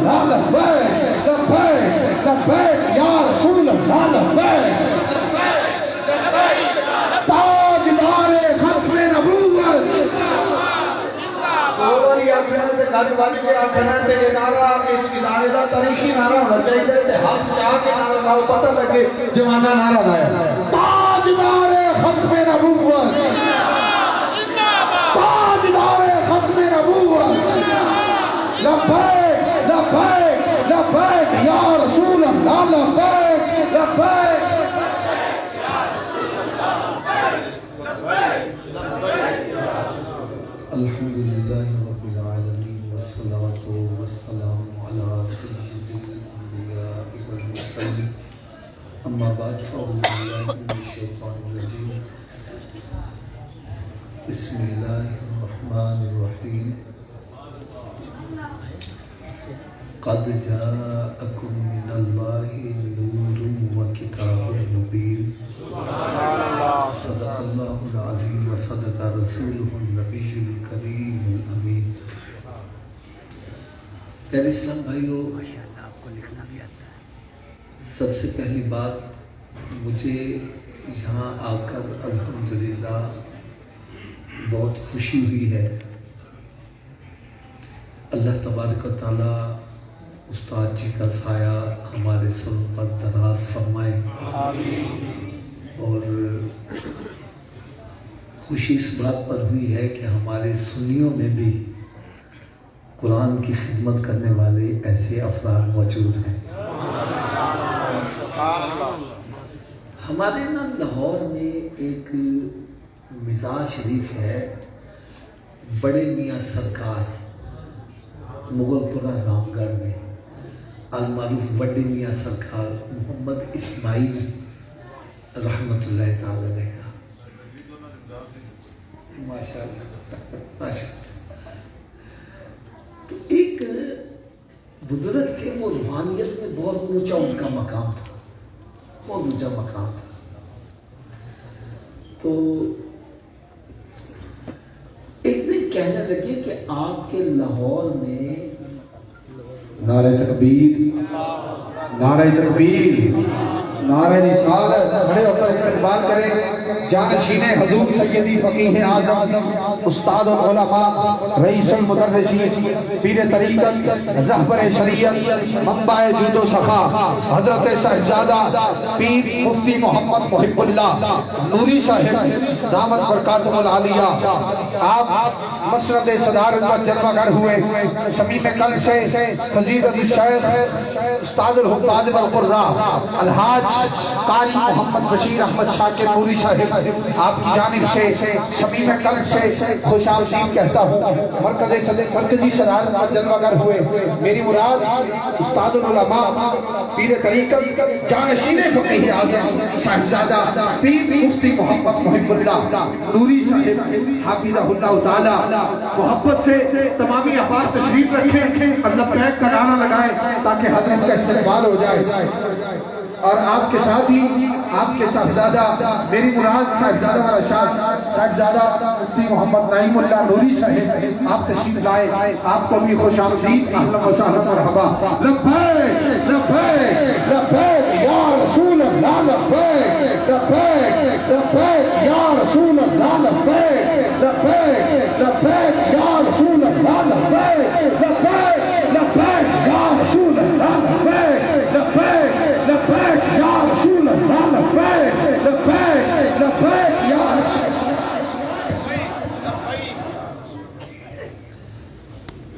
اللہ لبیک لبیک لبیک یا رسول اللہ لبیک تاجدار ختم نبوت اور یہ آخر تے گھر بج کے آخنا تے یہ نعرہ اس ادارے دا تاریخی نعرہ ہونا چاہیے تے ہاتھ جا کے نعرہ لاؤ پتہ لگے جوانہ نعرہ لایا تاجدار ختم نبوت تاجدار ختم نبوت لبیک لبیک لبیک یا رسول اللہ لبیک لبیک الحمدللہ رب العالمین والصلاة والسلام علی سید الانبیاء والمرسلین اما بعد فاعوذ باللہ من الشیطان الرجیم بسم اللہ الرحمن الرحیم قد جاءکم من اللہ نور وکتاب مبین صدق اللہ العظیم وصدق رسولہ النبی الکریم الامین۔ پیارے اسلام بھائیو، سب سے پہلی بات مجھے یہاں آ کر الحمدللہ بہت خوشی ہوئی ہے۔ اللہ تبارک و تعالیٰ استاد جی کا سایہ ہمارے سر پر دراز فرمائے، اور خوشی اس بات پر ہوئی ہے کہ ہمارے سنیوں میں بھی قرآن کی خدمت کرنے والے ایسے افراد موجود ہیں۔ ہمارے نا لاہور میں ایک مزاج شریف ہے، بڑے میاں سرکار مغل پورہ رام گڑھ میں المعروف وڈے میاں سرکار محمد اسماعیل رحمت اللہ تعالی علیہ کا، ماشاءاللہ تو ایک بزرگ تھے، وہ روحانیت میں بہت اونچا ان کا مقام تھا، بہت اونچا مقام تھا۔ تو ایک دن کہنے لگے کہ آپ کے لاہور میں نعرہ تکبیر، نعرہ تکبیر، نعرہ رسالت، بڑے وقت استقبال کریں جانشین حضور سیدی فقیہ اعظم استاد العلماء رئیس المدرسین پیر طریقت رہبر شریعت منبع جود و سخا حضرت صاحبزادہ پیر مفتی محمد محب اللہ نوری صاحب دامت برکاتہ العالیہ، آپ مسند صدارت پر جلوہ گر ہوئے، صمیم قلب سے فضیلت الشیخ استاد الحفاظ والقراء الحاج قاری محمد بشیر احمد شاکر نوری صاحب، آپ کی جانب سے صمیم قلب سے خوش آمدید کہتا ہوں۔ مرکزی صدارت پر جلوہ گر ہوئے، میری مراد استاد العلماء پیر طریقت جانشین فقیہ اعظم صاحبزادہ پیر مفتی محمد محب اللہ نوری صاحب حافظہ اللہ تعالی محبت سے تمامی احباب تشریف رکھیں اور لبیک کا نعرہ لگائیں تاکہ حضرت کا استقبال ہو جائے۔ اور آپ کے ساتھ ہی آپ کے صاحبزادہ، میری مراد صاحبزادہ والا شاہ صاحبزادہ مفتی محمد نعیم اللہ نوری صاحب، آپ تشریف لائے، آپ کو بھی خوش آمدید، اہلا و سہلا مرحبا۔ لبیک لبیک لبیک یا رسول اللہ لبیک لبیک لبیک یا رسول اللہ لبیک لبیک لبیک یا رسول اللہ لبیک لبیک لبیک یا رسول اللہ لبیک لبیک لبیک یا رسول اللہ لبیک لبیک لبیک یا رسول اللہ۔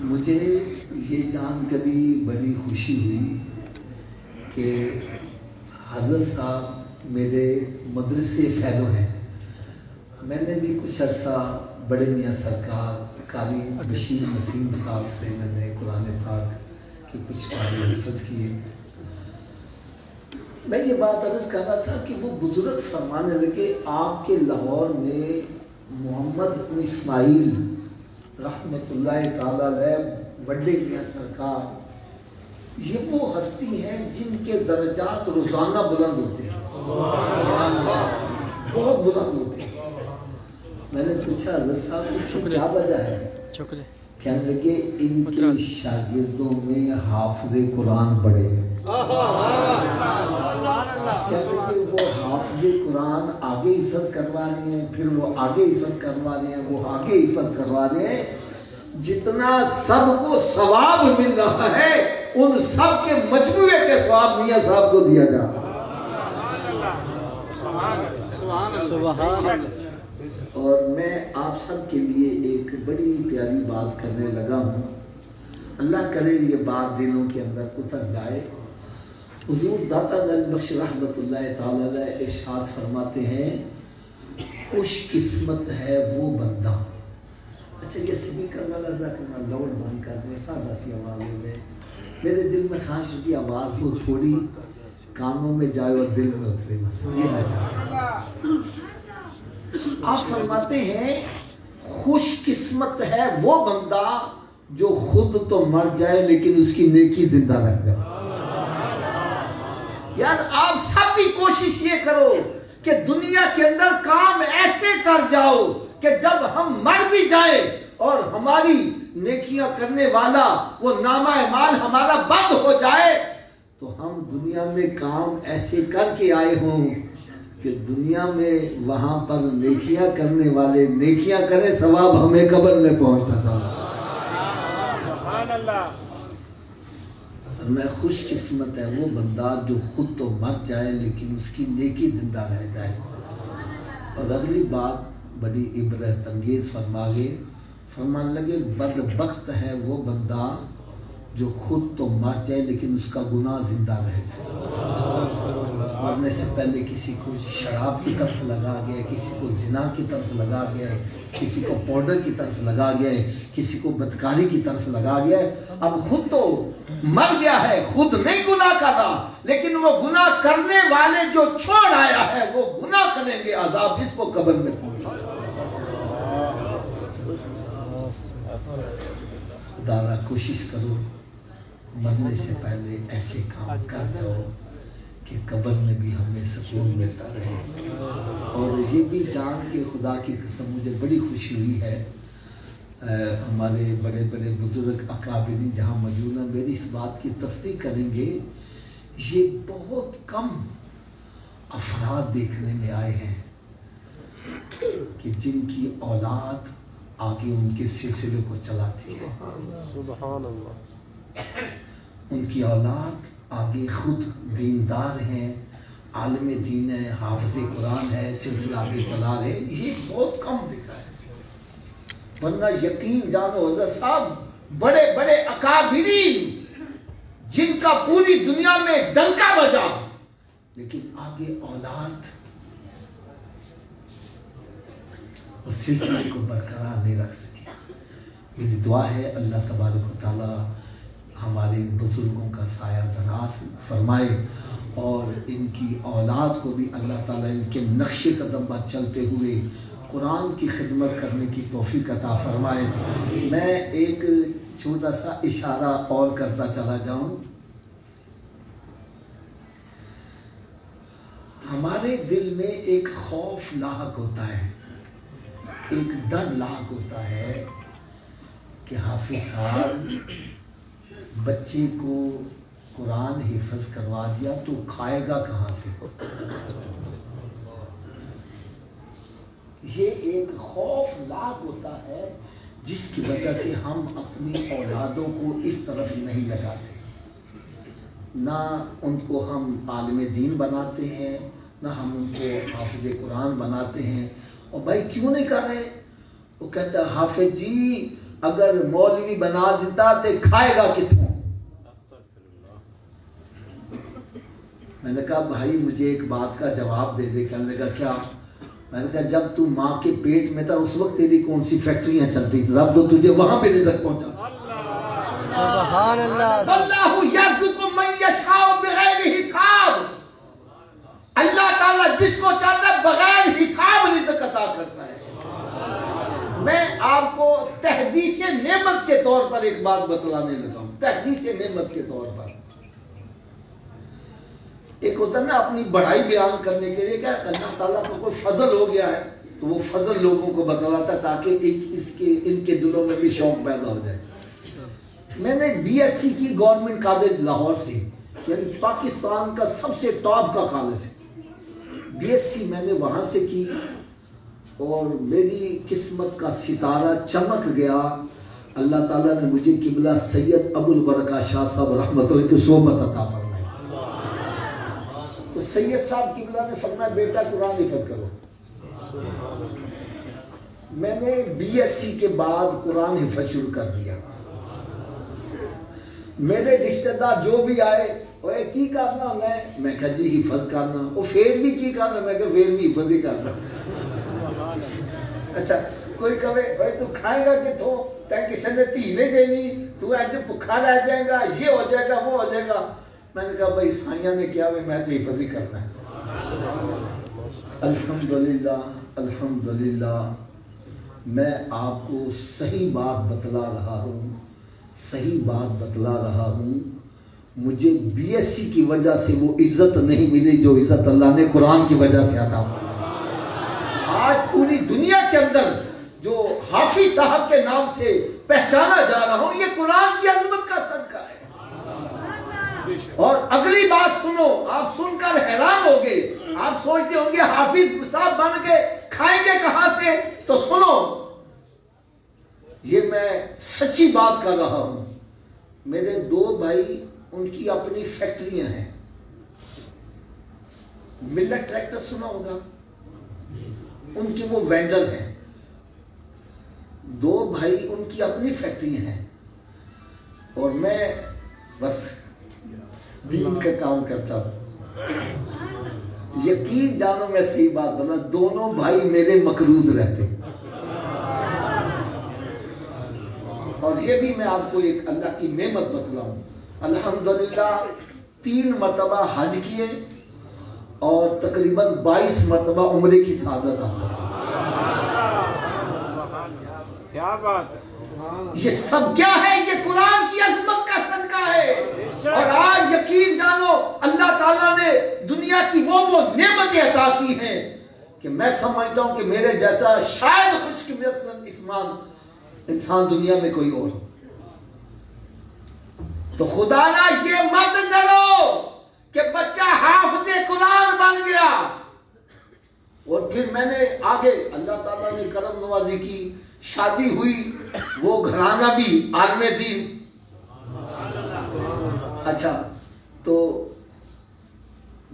مجھے یہ جان کبھی بڑی خوشی ہوئی کہ حضرت صاحب میرے مدرسے فیلو ہیں۔ میں نے بھی کچھ عرصہ بڑے میاں سرکار قاری بشیر نسیم صاحب سے میں نے قرآن پاک کے کچھ پارے حفظ کیے۔ میں یہ بات عرض کر رہا تھا کہ وہ بزرگ فرمانے لگے آپ کے لاہور میں محمد اسماعیل رحمت اللہ تعالی علیہ وڈے میاں سرکار، یہ وہ ہستی ہیں جن کے درجات روزانہ بلند ہوتے ہیں، بہت بلند ہوتے ہیں۔ میں نے پوچھا حضرت صاحب اس کی کیا وجہ ہے؟ کہنے لگے ان کے شاگردوں میں حافظ قرآن بڑے ہیں. کہنے لگے وہ حافظ قرآن آگے حفظ کروا رہے ہیں, پھر وہ آگے حفظ کروا رہے ہیں, وہ آگے حفظ کروا رہے ہیں. جتنا سب کو ثواب مل رہا ہے ان سب کے مجموعے کے ثواب میاں صاحب کو دیا جا رہا ہے. اور میں آپ سب کے لیے ایک بڑی پیاری بات کرنے لگا ہوں. اللہ کرے یہ بات دلوں کے اندر اتر جائے. حضور داتا گنج بخش رحمت اللہ تعالی علیہ ارشاد فرماتے ہیں خوش قسمت ہے وہ بندہ. اچھا یہ سپیکر والا ذرا لاؤڈ بند کر دیں, سادہ سی آواز ہو جائے. میرے دل میں خواہش کی آواز ہو تھوڑی کانوں میں جائے اور دل میں اترے, بس یہ میں چاہتا ہوں. آپ فرماتے ہیں خوش قسمت ہے وہ بندہ جو خود تو مر جائے لیکن اس کی نیکی زندہ رہ جائے. یار آپ سب بھی کوشش یہ کرو کہ دنیا کے اندر کام ایسے کر جاؤ کہ جب ہم مر بھی جائیں اور ہماری نیکیاں کرنے والا وہ نامہ اعمال ہمارا بند ہو جائے تو ہم دنیا میں کام ایسے کر کے آئے ہوں کہ دنیا میں وہاں پر نیکیاں کرنے والے نیکیاں کریں, ثواب ہمیں قبر میں پہنچتا تھا. میں خوش قسمت ہے وہ بندہ جو خود تو مر جائے لیکن اس کی نیکی زندہ رہ جائے. اور اگلی بات بڑی عبرت انگیز فرمان لگے بدبخت ہے وہ بندہ جو خود تو مر جائے لیکن اس کا گناہ زندہ رہ جائے. مرنے سے پہلے کسی کو شراب کی طرف لگا گیا, کسی کو زنا کی طرف لگا گیا, کسی کو پاؤڈر کی طرف لگا گیا, کسی کو بدکاری کی طرف لگا گیا. اب خود تو مر گیا ہے, خود نہیں گناہ کر رہا لیکن وہ گناہ کرنے والے جو چھوڑ آیا ہے وہ گناہ کریں گے, عذاب اس کو قبر میں پہنچا. خدا کوشش کرو مرنے سے پہلے ایسے کام کر جاؤ کہ قبر میں بھی ہمیں سکون ملتا رہے. اور یہ بھی جان کے خدا کی قسم مجھے بڑی خوشی ہوئی ہے, ہمارے بڑے بڑے بزرگ اکابرین جہاں موجود ہیں میری اس بات کی تصدیق کریں گے, یہ بہت کم افراد دیکھنے میں آئے ہیں کہ جن کی اولاد آگے ان کے سلسلے کو چلاتی ہے. سبحان اللہ. ان کی اولاد آگے خود دیندار ہیں, عالم دین ہے, حافظ قرآن ہے, سلسلہ آگے چلا رہے. یہ بہت کم دکھا ہے. ورنہ یقین جانو حضرت صاحب بڑے بڑے اکابرین جن کا پوری دنیا میں ڈنکا بجا لیکن آگے اولاد اس سلسلے کو برقرار نہیں رکھ سکے. میری دعا ہے اللہ تبارک و تعالی ہمارے بزرگوں کا سایہ دراز فرمائے اور ان کی اولاد کو بھی اللہ تعالیٰ ان کے نقش قدم پر چلتے ہوئے قرآن کی خدمت کرنے کی توفیق عطا فرمائے. میں ایک چھوٹا سا اشارہ اور کرتا چلا جاؤں. ہمارے دل میں ایک خوف لاحق ہوتا ہے, ایک ڈر لاحق ہوتا ہے کہ حافظ صاحب بچے کو قرآن حفظ کروا دیا تو کھائے گا کہاں سے. یہ ایک خوف لاحق ہوتا ہے جس کی وجہ سے ہم اپنی اولادوں کو اس طرف نہیں لگاتے, نہ ان کو ہم عالم دین بناتے ہیں نہ ہم ان کو حافظ قرآن بناتے ہیں. اور بھائی کیوں نہیں کر رہے؟ وہ کہتا ہے حافظ جی اگر مولوی بنا دیتا تو کھائے گا کتوں. میں نے کہا بھائی مجھے ایک بات کا جواب دے دے. کہنے لگا کیا؟ میں نے کہا جب تو ماں کے پیٹ میں تھا اس وقت تیری کون سی فیکٹریاں چل رہی تھی؟ رب تو تجھے وہاں پہ رزق پہنچا. سبحان اللہ. اللہ یرزق من یشاء بغیر حساب. اللہ تعالیٰ جس کو چاہتا ہے بغیر حساب رزق عطا کرتا ہے. میں آپ کو تحدیث نعمت کے طور پر ایک بات بتلانے لگا ہوں. تحدیث نعمت کے طور پر ایک ہوتا ہے نا اپنی بڑائی بیان کرنے کے لیے, کیا اللہ تعالیٰ کو کوئی فضل ہو گیا ہے تو وہ فضل لوگوں کو بتلاتا تاکہ ان کے دلوں میں بھی شوق پیدا ہو جائے. میں نے بی ایس سی کی گورنمنٹ کالج لاہور سے، یعنی پاکستان کا سب سے ٹاپ کا کالج ہے. بی ایس سی میں نے وہاں سے کی اور میری قسمت کا ستارہ چمک گیا. اللہ تعالیٰ نے مجھے قبلہ سید ابو البرکہ شاہ صاحب رحمۃ اللہ کی صحبت عطا فرمائی. تو سید صاحب قبلہ نے فرمایا بیٹا قرآن حفظ کرو. میں نے بی ایس سی کے بعد قرآن حفظ شروع کر دیا. میرے رشتہ دار جو بھی آئے وہ کی کرنا میں کہا جی حفظ کرنا. وہ فیل بھی کی کرنا، میں کہ فیل بھی حفظ ہی کرنا. اچھا کوئی کہے تو کھائے گا کتوں، کسی نے دھی نہیں دینی، تو ایسے بھوکا رہ جائے گا، یہ ہو جائے گا وہ ہو جائے گا. میں نے کہا بھائی سائیاں نے کیا میں تو حفظ ہی کرنا ہے. الحمدللہ الحمدللہ میں آپ کو صحیح بات بتلا رہا ہوں. مجھے بی ایس سی کی وجہ سے وہ عزت نہیں ملی جو عزت اللہ نے قرآن کی وجہ سے عطا فرمائی. آج پوری دنیا کے اندر جو حافظ صاحب کے نام سے پہچانا جا رہا ہوں یہ قرآن کی عظمت کا صدقہ ہے. اور اگلی بات سنو، آپ سن کر حیران ہوگے. آپ سوچتے ہوں گے حافظ صاحب بن کے کھائیں گے کہاں سے؟ تو سنو، یہ میں سچی بات کر رہا ہوں. میرے 2 بھائی ان کی اپنی فیکٹریاں ہیں. ملت ٹریکٹر سنا ہوگا، ان کے وہ وینڈر ہیں. 2 بھائی ان کی اپنی فیکٹری ہیں اور میں بس دین کا کام کرتا ہوں. یقین جانو میں صحیح بات بولا، دونوں بھائی میرے مقروض رہتے. اور یہ بھی میں آپ کو ایک اللہ کی نعمت بتلاؤں. الحمدللہ 3 مرتبہ حج کیے اور تقریباً 22 مرتبہ عمرے کی سعادت حاصل. کیا بات ہے. یہ سب کیا ہے؟ یہ قرآن کی عظمت کا صدقہ ہے. اور آج یقین جانو اللہ تعالیٰ نے دنیا کی وہ نعمتیں عطا کی ہیں کہ میں سمجھتا ہوں کہ میرے جیسا شاید خوش قسمت انسان دنیا میں کوئی اور. تو خدا نہ یہ مت ڈرو کہ بچہ حافظ قرآن بن گیا. اور پھر میں نے آگے اللہ تعالیٰ نے کرم نوازی کی، شادی ہوئی، وہ گھرانہ بھی عالم دین. اچھا تو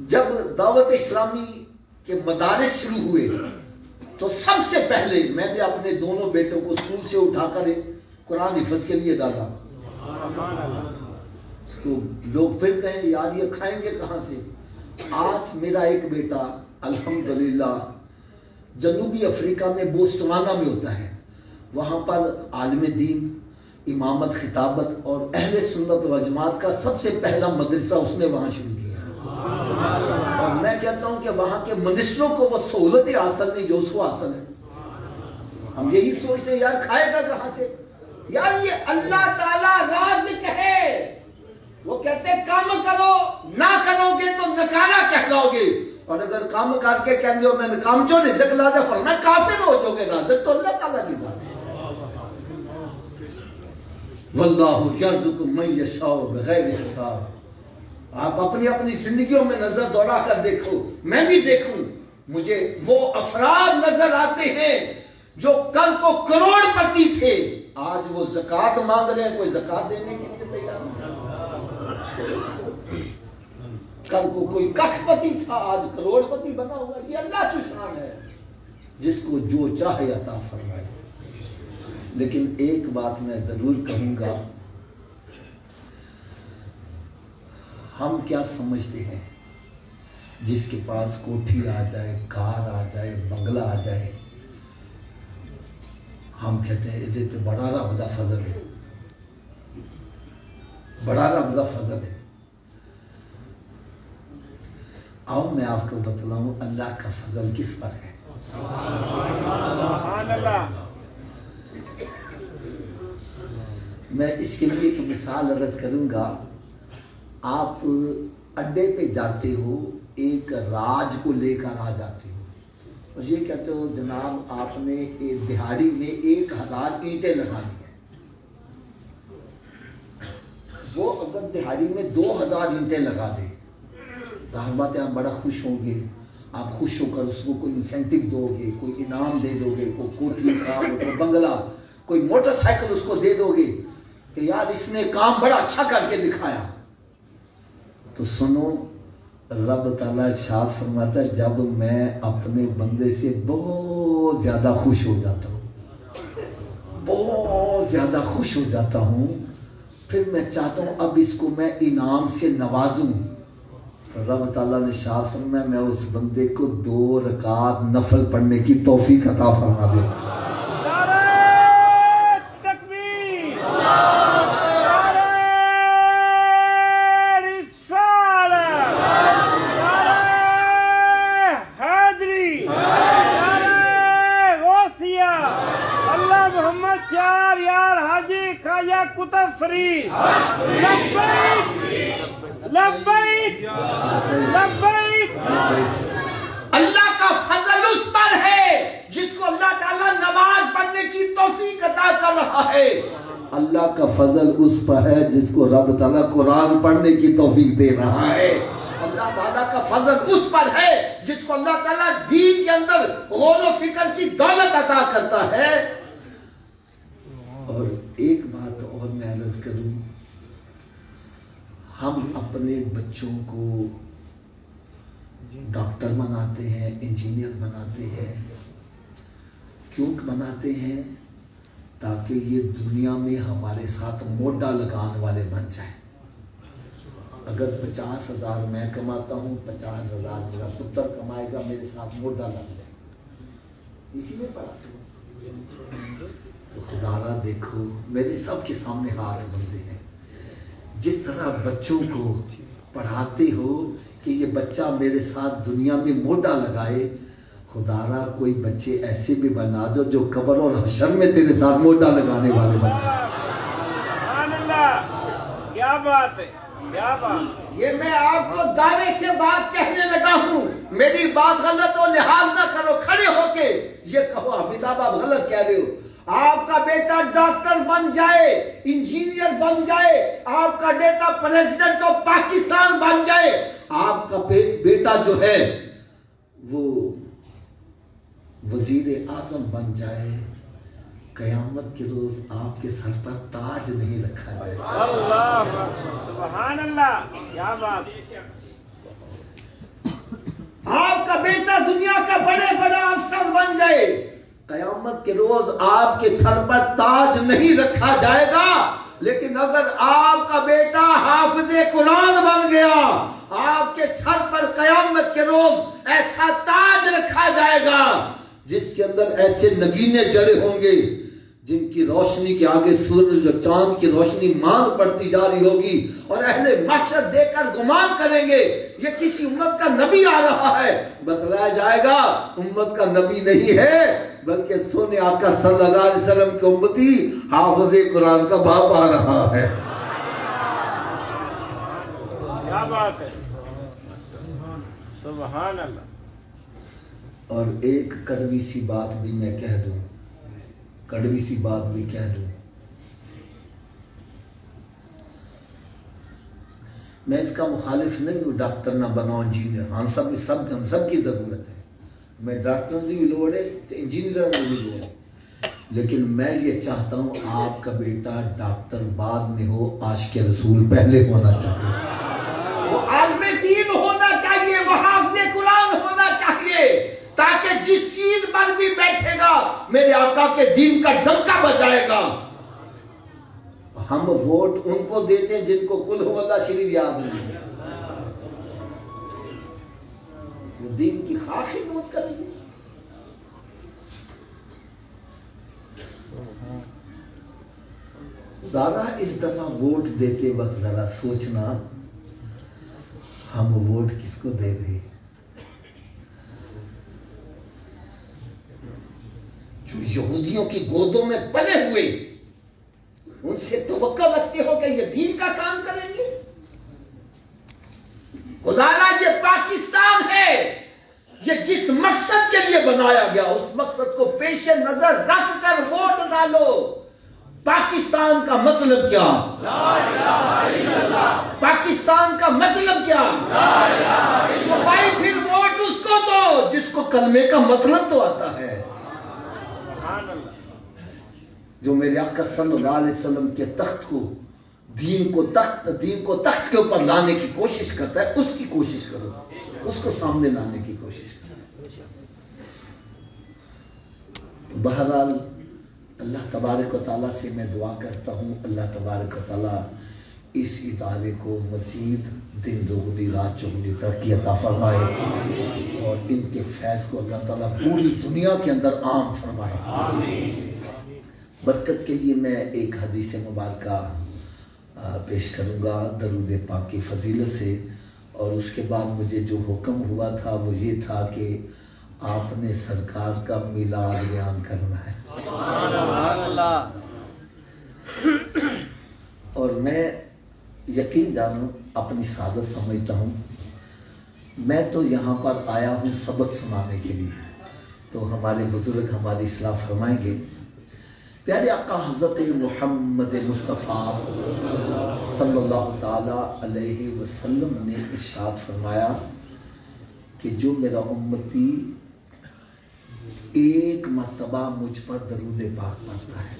جب دعوت اسلامی کے مدارس شروع ہوئے تو سب سے پہلے میں نے اپنے دونوں بیٹوں کو اسکول سے اٹھا کر قرآن حفظ کے لیے ڈالا. تو لوگ پھر کہیں یار یہ کھائیں گے کہاں سے؟ آج میرا ایک بیٹا الحمدللہ جنوبی افریقہ میں بوستوانا میں ہوتا ہے، وہاں پر عالم دین، امامت، خطابت اور اہل سنت و جماعت کا سب سے پہلا مدرسہ اس نے وہاں شروع کیا. اور میں کہتا ہوں کہ وہاں کے منسٹروں کو وہ سہولتیں حاصل نہیں جو اس کو حاصل ہے. ہم یہی سوچتے ہیں یار کھائے گا کہاں سے؟ یار یہ اللہ تعالیٰ رازق ہے. وہ کہتے ہیں کام کرو، نہ کرو گے تو نکارا کہلاؤ گے، اور اگر کام کر کے کہنے ہو میں نے کام جو رزق لا دے فرمایا کافر ہو جاؤ گے. رازق تو اللہ تعالیٰ کی ذات ہے. واللہ یرزق من یشاء بغیر حساب. آپ اپنی اپنی زندگیوں میں نظر دوڑا کر دیکھو، میں بھی دیکھوں، مجھے وہ افراد نظر آتے ہیں جو کل کو کروڑ پتی تھے، آج وہ زکوٰۃ مانگ رہے ہیں، کوئی زکوٰۃ دینے کے لیے تیار نہیں. کل کو کوئی کخ پتی تھا، آج کروڑ پتی بنا ہوا. یہ اللہ کی شان ہے، جس کو جو چاہے عطا فرمائے. لیکن ایک بات میں ضرور کہوں گا، ہم کیا سمجھتے ہیں جس کے پاس کوٹھی آ جائے، کار آ جائے، بنگلہ آ جائے، ہم کہتے ہیں یہ تو بڑا رب دا فضل ہے، بڑا رب دا فضل ہے. آؤ میں آپ کو بتلاؤں اللہ کا فضل کس پر ہے. سبحان اللہ. میں اس کے لیے ایک مثال عرض کروں گا. آپ اڈے پہ جاتے ہو، ایک راج کو لے کر آ جاتے ہو. اور یہ کہتے ہو جناب آپ نے ایک دہاڑی میں 1000 اینٹیں لگا دی ہیں، وہ اگر دہاڑی میں 2000 اینٹیں لگا دے، ظاہر بات ہے آپ بڑا خوش ہوں گے، آپ خوش ہو کر اس کو کوئی انسینٹو دو گے، کوئی انعام دے دو گے، کوئی کوٹھی کا کوئی بنگلہ، کوئی موٹر سائیکل اس کو دے دو گے کہ یار اس نے کام بڑا اچھا کر کے دکھایا. تو سنو، رب تعالیٰ ارشاد فرماتا ہے جب میں اپنے بندے سے بہت زیادہ خوش ہو جاتا ہوں، بہت زیادہ خوش ہو جاتا ہوں، پھر میں چاہتا ہوں اب اس کو میں انعام سے نوازوں. رب تعالیٰ نے ارشاد فرمایا میں اس بندے کو 2 رکعت نفل پڑھنے کی توفیق عطا فرما دیتا ہوں. کتب فری لبیک لبیک. اللہ کا فضل اس پر ہے جس کو اللہ تعالیٰ نماز پڑھنے کی توفیق عطا کر رہا ہے. اللہ کا فضل اس پر ہے جس کو رب تعالیٰ قرآن پڑھنے کی توفیق دے رہا ہے. اللہ تعالیٰ کا فضل اس پر ہے جس کو اللہ تعالیٰ دین کے اندر غور و فکر کی دولت عطا کرتا ہے. اور ایک بات اور میں عرض کروں، ہم اپنے بچوں کو ڈاکٹر بناتے ہیں، انجینئر بناتے ہیں. کیوں بناتے ہیں؟ تاکہ یہ دنیا میں ہمارے ساتھ موڈا لگانے والے بن جائیں. اگر 50,000 میں کماتا ہوں، 50,000 میرا پتر کمائے گا، میرے ساتھ موڈا لگ جائے. اسی لیے پڑھاتا ہوں. تو خدا را دیکھو، میرے سب کے سامنے ہاتھ بندے ہیں. جس طرح بچوں کو پڑھاتے ہو کہ یہ بچہ میرے ساتھ دنیا میں موڈا لگائے، خدا را کوئی بچے ایسے بھی بنا دو جو قبر اور حشر میں تیرے ساتھ موڈا لگانے والے بن جائیں. سبحان اللہ، کیا بات ہے، کیا بات. یہ میں آپ کو دعوے سے بات کہنے لگا ہوں، میری بات غلط ہو لحاظ نہ کرو، کھڑے ہو کے یہ کہو حافظ صاحب آپ غلط کہہ رہے ہو. آپ کا بیٹا ڈاکٹر بن جائے، انجینئر بن جائے، آپ کا بیٹا پریزیڈنٹ آف پاکستان بن جائے، آپ کا بیٹا جو ہے وہ وزیر اعظم بن جائے، قیامت کے روز آپ کے سر پر تاج نہیں رکھا جائے. اللہ سبحان اللہ، کیا بات. آپ کا بیٹا دنیا کا بڑا افسر بن جائے، قیامت کے روز آپ کے سر پر تاج نہیں رکھا جائے گا. لیکن اگر آپ کا بیٹا حافظ قرآن بن گیا، آپ کے سر پر قیامت کے روز ایسا تاج رکھا جائے گا جس کے اندر ایسے نگینے جڑے ہوں گے جن کی روشنی کے آگے سورج اور چاند کی روشنی مانگ پڑتی جا رہی ہوگی، اور اہل محشر دیکھ کر گمان کریں گے یہ کسی امت کا نبی آ رہا ہے. بتلایا جائے گا امت کا نبی نہیں ہے بلکہ سونے آقا صلی اللہ علیہ وسلم کی امتی حافظ قرآن کا باپ آ رہا ہے. کیا بات ہے، سبحان اللہ. اور ایک کڑوی سی بات بھی میں کہہ دوں، کڑوی سی بات بھی کہہ دوں. میں اس کا مخالف نہیں ہوں، ڈاکٹر نہ بناؤ، انجینئر. ہم سب کی ضرورت ہے. میں ڈاکٹر کی بھی لوڑ ہے تو انجینئر کی بھی لوڑ ہے. لیکن میں یہ چاہتا ہوں آپ کا بیٹا ڈاکٹر بعد میں ہو، عاشق رسول پہلے ہونا چاہیے. وہ عالم دین ہونا چاہیے، وہ حافظ قرآن ہونا چاہیے، تاکہ جس چیز پر بھی بیٹھے گا میرے آقا کے دین کا ڈنکا بجائے گا. ہم ووٹ ان کو دیتے ہیں جن کو قل ھو اللہ شریف یاد نہیں، وہ دین کی خاص خدمت کریں گے. دادا اس دفعہ ووٹ دیتے وقت ذرا سوچنا ہم ووٹ کس کو دے رہے. جو یہودیوں کی گودوں میں پلے ہوئے ان سے توقع رکھتے ہو کہ یہ دین کا کام کریں گے. خدا را یہ پاکستان ہے، یہ جس مقصد کے لیے بنایا گیا اس مقصد کو پیش نظر رکھ کر ووٹ ڈالو. پاکستان کا مطلب کیا؟ لا الہ الا اللہ. پاکستان کا مطلب کیا؟ لا الہ الا اللہ. بھائی پھر ووٹ اس کو دو جس کو کلمے کا مطلب تو آتا ہے، جو میرے آقا صلی اللہ علیہ وسلم کے تخت کو دین کو تخت کے اوپر لانے کی کوشش کرتا ہے. اس کی کوشش کرو، اس کو سامنے لانے کی کوشش کرو. بہرحال اللہ تبارک و تعالیٰ سے میں دعا کرتا ہوں، اللہ تبارک و تعالیٰ اس ادارے کو مزید دن دوگنی رات چوگنی ترقی عطا فرمائے اور ان کے فیض کو اللہ تعالیٰ پوری دنیا کے اندر عام فرمائے. برکت کے لیے میں ایک حدیث مبارکہ پیش کروں گا درود پاک کی فضیلت سے، اور اس کے بعد مجھے جو حکم ہوا تھا وہ یہ تھا کہ آپ نے سرکار کا میلاد بیان کرنا ہے. اور میں یقین جانوں اپنی سعادت سمجھتا ہوں، میں تو یہاں پر آیا ہوں سبق سنانے کے لیے، تو ہمارے بزرگ ہماری اصلاح فرمائیں گے. پیارے آقا حضرت محمد مصطفیٰ صلی اللہ تعالی علیہ وسلم نے ارشاد فرمایا کہ جو میرا امتی ایک مرتبہ مجھ پر درود پاک پڑھتا ہے.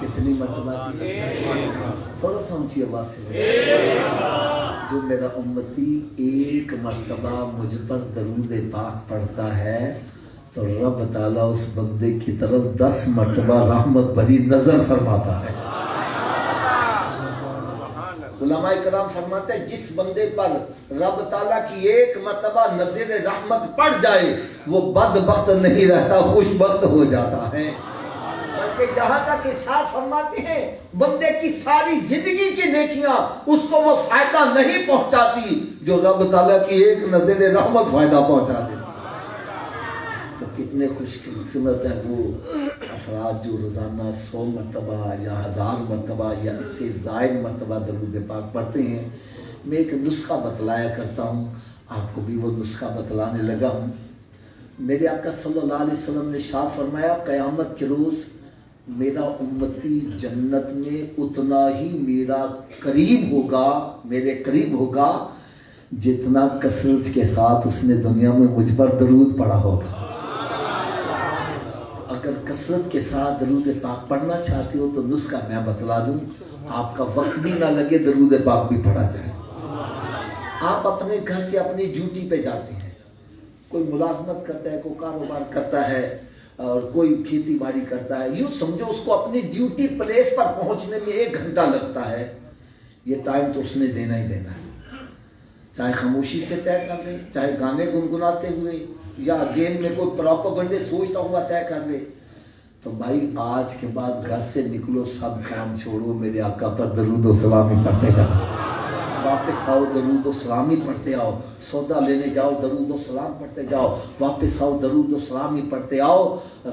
کتنی مرتبہ چاہیے؟ تھوڑا سا اونچی آواز سے. جو میرا امتی ایک مرتبہ مجھ پر درود پاک پڑھتا ہے تو رب تعالیٰ اس بندے کی طرف 10 مرتبہ رحمت بھری نظر فرماتا ہے. علماء کرام فرماتے ہیں جس بندے پر رب تعالیٰ کی ایک مرتبہ نظر رحمت پڑ جائے وہ بدبخت نہیں رہتا، خوش بخت ہو جاتا ہے. بلکہ یہاں تک ارشاد فرماتے ہیں بندے کی ساری زندگی کی نیکیاں اس کو وہ فائدہ نہیں پہنچاتی جو رب تعالیٰ کی ایک نظر رحمت فائدہ پہنچا دیتی. تو کتنے خوش قسمت ہیں وہ افراد جو روزانہ 100 مرتبہ یا 1000 مرتبہ یا اس سے زائد مرتبہ درود پاک پڑھتے ہیں. میں ایک نسخہ بتلایا کرتا ہوں، آپ کو بھی وہ نسخہ بتلانے لگا ہوں. میرے آقا صلی اللہ علیہ وسلم نے ارشاد فرمایا قیامت کے روز میرا امتی جنت میں اتنا ہی میرے قریب ہوگا جتنا کثرت کے ساتھ اس نے دنیا میں مجھ پر درود پڑھا ہوگا. اگر کثرت کے ساتھ درود پاک پڑھنا چاہتے ہو تو نسخہ میں بتلا دوں، آپ کا وقت بھی نہ لگے، درود پاک بھی پڑھا جائے. آپ اپنے گھر سے اپنی ڈیوٹی پہ جاتے ہیں، کوئی ملازمت کرتا ہے، کوئی کاروبار کرتا ہے اور کوئی کھیتی باڑی کرتا ہے، یوں سمجھو اس کو اپنی ڈیوٹی پلیس پر پہنچنے میں 1 گھنٹہ لگتا ہے. یہ ٹائم تو اس نے دینا ہی دینا ہے، چاہے خاموشی سے طے کر لے، چاہے گانے گنگناتے ہوئے یا ذہن میں کوئی پراپیگنڈے سوچتا ہوا طے کر لے. تو بھائی آج کے بعد گھر سے نکلو، سب کام چھوڑو، میرے آقا پر درود و سلامی پڑھتے جاؤ. واپس آؤ درود و سلامی پڑھتے آؤ. سودا لینے جاؤ درود و سلام پڑھتے جاؤ، واپس آؤ درود و سلامی پڑھتے آؤ.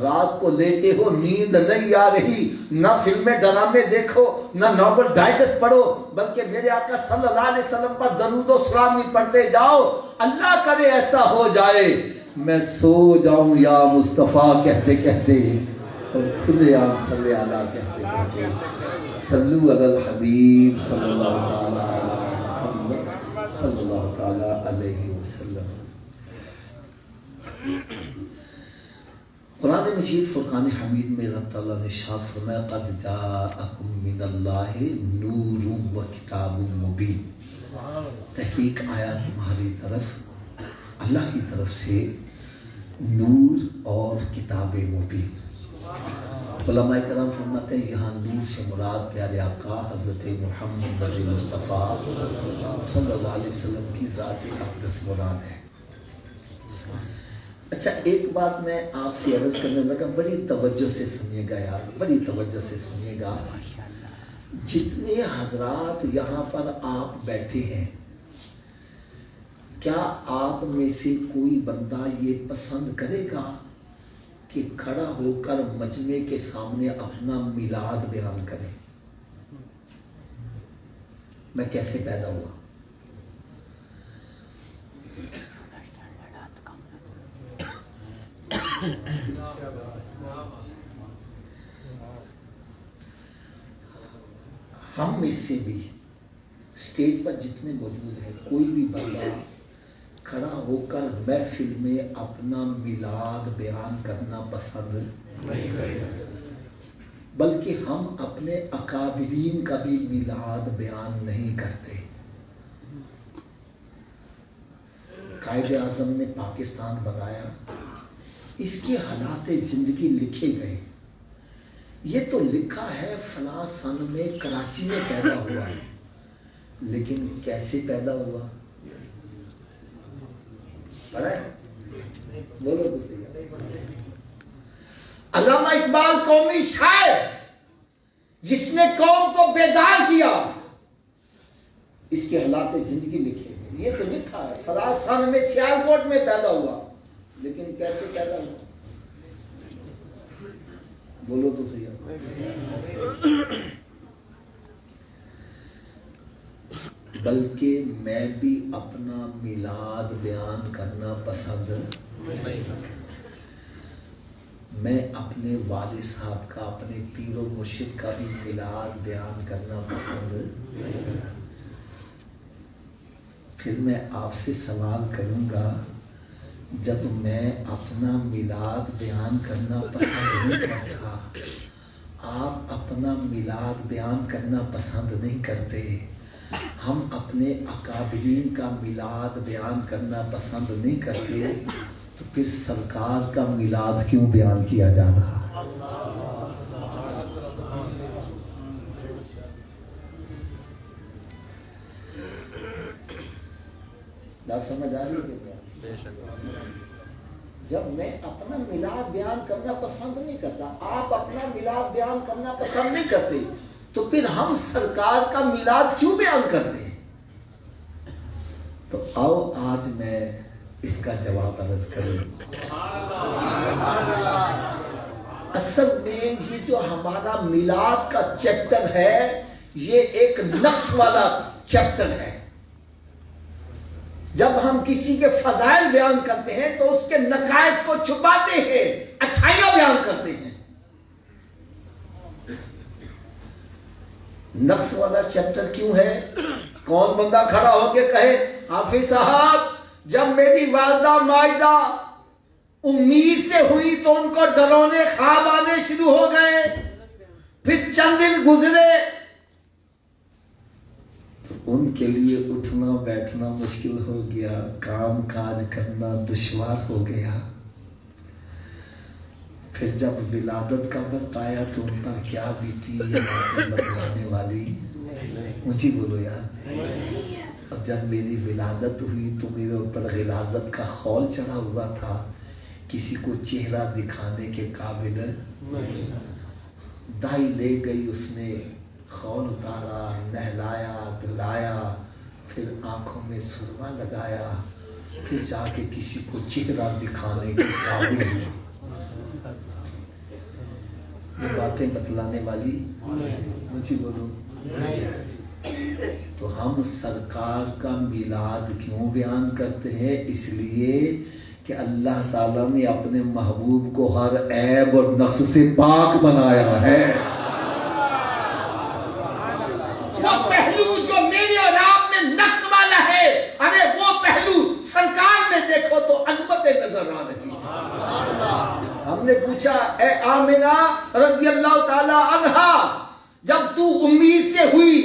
رات کو لیٹے ہو نیند نہیں آ رہی، نہ فلمیں ڈرامے دیکھو، نہ ناول ڈائجسٹ پڑھو، بلکہ میرے آقا صلی اللہ علیہ وسلم پر درود و سلامی پڑھتے جاؤ. اللہ کرے ایسا ہو جائے میں سو جاؤں یا مصطفیٰ کہتے کہتے اور کھلے عام صلی اللہ کہتے کہتے صلو علی الحبیب صلی اللہ تعالی علی محمد صلی اللہ تعالی علیہ وسلم. قرآن مجید فرقان حمید میں اللہ تعالیٰ نے ارشاد فرمایا قد جاءکم من اللہ نور و کتاب مبین. تحقیق آیا تمہاری طرف اللہ کی طرف سے نور اور کتاب مبین. علماء کرام فرماتے ہیں یہاں نور سے مراد پیارے آقا حضرت محمد مصطفیٰ صلی اللہ علیہ وسلم کی ذات اقدس مراد ہے. اچھا ایک بات میں آپ سے عرض کرنے لگا، بڑی توجہ سے سنیے گا یار، بڑی توجہ سے سنیے گا. جتنے حضرات یہاں پر آپ بیٹھے ہیں، کیا آپ میں سے کوئی بندہ یہ پسند کرے گا کہ کھڑا ہو کر مجمع کے سامنے اپنا میلاد بیان کرے؟ میں کیسے پیدا ہوا؟ ہم میں سے بھی اسٹیج پر جتنے موجود ہیں کوئی بھی بندہ کھڑا ہو کر محفل میں اپنا میلاد بیان کرنا پسند نہیں کرتا، بلکہ ہم اپنے اکابرین کا بھی میلاد بیان نہیں کرتے۔ قائد اعظم نے پاکستان بنایا، اس کے حالات زندگی لکھے گئے۔ یہ تو لکھا ہے فلاں سن میں کراچی میں پیدا ہوا، لیکن کیسے پیدا ہوا پڑھا ہے؟ بولو تو صحیح۔ علامہ اقبال قومی شاعر جس نے قوم کو بیدار کیا، اس کے حالات زندگی لکھے ہیں۔ یہ تو لکھا ہے فلاں سن میں سیالکوٹ میں پیدا ہوا، لیکن کیسے پیدا ہوا بولو تو صحیح۔ بلکہ میں بھی اپنا میلاد بیان کرنا پسند نہیں کرتا۔ میں اپنے والد صاحب کا، اپنے پیر و مرشد کا بھی میلاد بیان کرنا پسند نہیں کرتا۔ پھر میں آپ سے سوال کروں گا، جب میں اپنا میلاد بیان کرنا پسند نہیں کرتا، آپ اپنا میلاد بیان کرنا پسند نہیں کرتے، ہم اپنے اکابرین کا میلاد بیان کرنا پسند نہیں کرتے، تو پھر سرکار کا میلاد کیوں بیان کیا جا رہا ہے؟ بات سمجھ آ رہی ہے کیا؟ جب میں اپنا میلاد بیان کرنا پسند نہیں کرتا، آپ اپنا میلاد بیان کرنا پسند نہیں کرتے، تو پھر ہم سرکار کا میلاد کیوں بیان کرتے ہیں؟ تو آؤ آج میں اس کا جواب عرض کروں۔ اصل میں یہ جو ہمارا میلاد کا چیپٹر ہے، یہ ایک نقص والا چیپٹر ہے۔ جب ہم کسی کے فضائل بیان کرتے ہیں تو اس کے نقائص کو چھپاتے ہیں، اچھائیاں بیان کرتے ہیں۔ نقص والا چیپٹر کیوں ہے؟ کون بندہ کھڑا ہو کے کہے حافظ صاحب جب میری والدہ مائدہ امید سے ہوئی تو ان کو ڈرونے خواب آنے شروع ہو گئے، پھر چند دن گزرے، ان کے لیے اٹھنا بیٹھنا مشکل ہو گیا، کام کاج کرنا دشوار ہو گیا، پھر جب ولادت کا وقت آیا تو ان پر کیا بیتی یہ باتیں بتلانے والی مجھے بولو یار۔ اور جب میری ولادت ہوئی تو میرے اوپر غلاظت کا خول چڑھا ہوا تھا، کسی کو چہرہ دکھانے کے قابل دائی لے گئی، اس نے خول اتارا، نہلایا دھلایا، پھر آنکھوں میں سرما لگایا، پھر جا کے کسی کو چہرہ دکھانے کے قابل ہوئی۔ یہ باتیں بتلانے والی مجھے بولو۔ تو ہم سرکار کا میلاد کیوں بیان کرتے ہیں؟ اس لیے کہ اللہ تعالیٰ نے اپنے محبوب کو ہر عیب اور نقص سے پاک بنایا ہے۔ وہ پہلو جو میرے اور آپ میں نقص والا ہے، ارے وہ پہلو سرکار میں دیکھو تو عظمت نظر آ رہی ہے۔ ہم نے پوچھا اے آمنہ رضی اللہ تعالی عنہا، جب تو امید سے ہوئی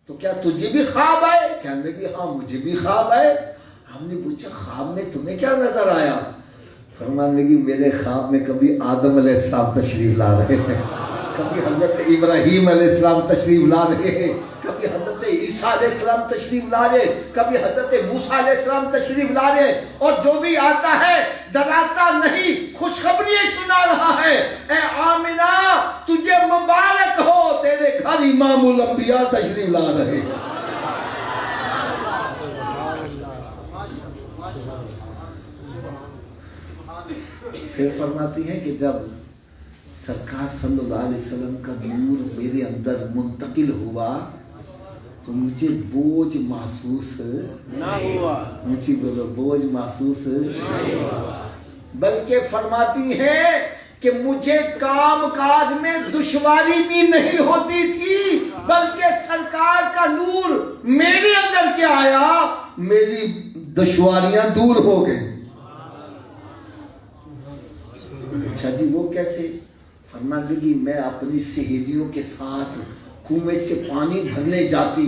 تو کیا تجھے بھی خواب آئے؟ کہنے لگی ہاں مجھے بھی خواب آئے۔ ہم نے پوچھا خواب میں تمہیں کیا نظر آیا؟ فرمانے لگی میرے خواب میں کبھی آدم علیہ السلام تشریف لا رہے ہیں، کبھی حضرت ابراہیم علیہ السلام تشریف لا رہے ہیں، کبھی حضرت عیسیٰ علیہ السلام تشریف لا رہے، کبھی حضرت موسیٰ علیہ السلام تشریف لا رہے، اور جو بھی آتا ہے ڈراتا نہیں، خوشخبری سنا رہا ہے۔ اے آمنہ تجھے مبارک ہو، تیرے گھر امام الانبیاء تشریف لا رہے ہیں۔ پھر فرماتی ہیں کہ جب سرکار صلی اللہ علیہ وسلم کا نور میرے اندر منتقل ہوا تو مجھے بوجھ محسوس نہ ہوا۔ مجھے بولو بوجھ محسوس نہ ہوا۔ بلکہ فرماتی ہیں کہ مجھے کام کاج میں دشواری بھی نہیں ہوتی تھی، بلکہ سرکار کا نور میرے اندر کیا آیا، میری دشواریاں دور ہو گئی۔ اچھا جی وہ کیسے؟ فرمانے لگی میں اپنی سہیلیوں کے ساتھ کنویں سے پانی بھرنے جاتی،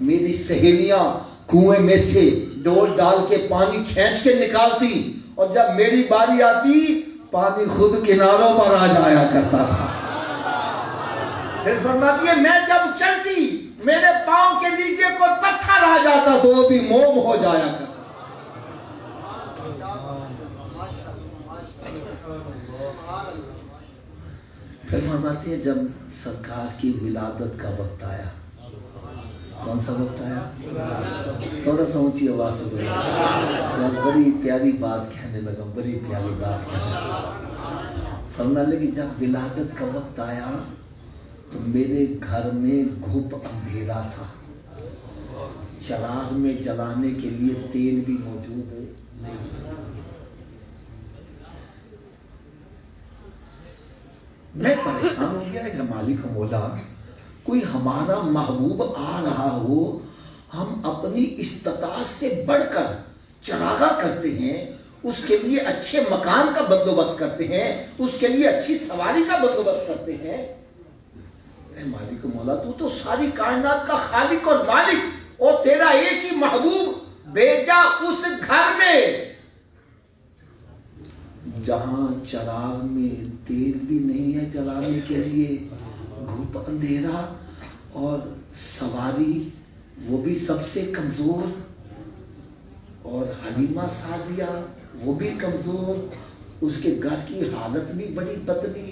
میری سہیلیاں کنویں میں سے ڈول ڈال کے پانی کھینچ کے نکالتی، اور جب میری باری آتی پانی خود کناروں پر آ جایا کرتا تھا۔ پھر فرماتی ہے میں جب چلتی میرے پاؤں کے نیچے کوئی پتھر آ جاتا تو وہ بھی موم ہو جایا کرتا۔ پھر فرماتی ہے جب سرکار کی ولادت کا وقت آیا، کون سا وقت آیا؟ تھوڑا سا اونچی آواز سے بولے، میں بڑی پیاری بات کہنے لگا، بڑی پیاری بات کہنے لگا۔ فرمانے لگی جب ولادت کا وقت آیا تو میرے گھر میں گھپ اندھیرا تھا، چراغ میں جلانے کے لیے تیل بھی موجود ہے۔ میں پریشان ہو گیا کہ مالک مولا کوئی ہمارا محبوب آ رہا ہو، ہم اپنی استطاعت سے بڑھ کر چراغا کرتے ہیں، اس کے لیے اچھے مکان کا بندوبست کرتے ہیں، اس کے لیے اچھی سواری کا بندوبست کرتے ہیں۔ اے مالک مولا تو ساری کائنات کا خالق اور مالک، اور تیرا ایک ہی محبوب بھیجا اس گھر میں جہاں چراغ میں تیل بھی نہیں ہے جلانے کے لیے، گھپ اندھیرا، اور سواری وہ بھی سب سے کمزور، اور حلیمہ سعدیہ وہ بھی کمزور، اس کے گھر کی حالت بھی بڑی بدلی۔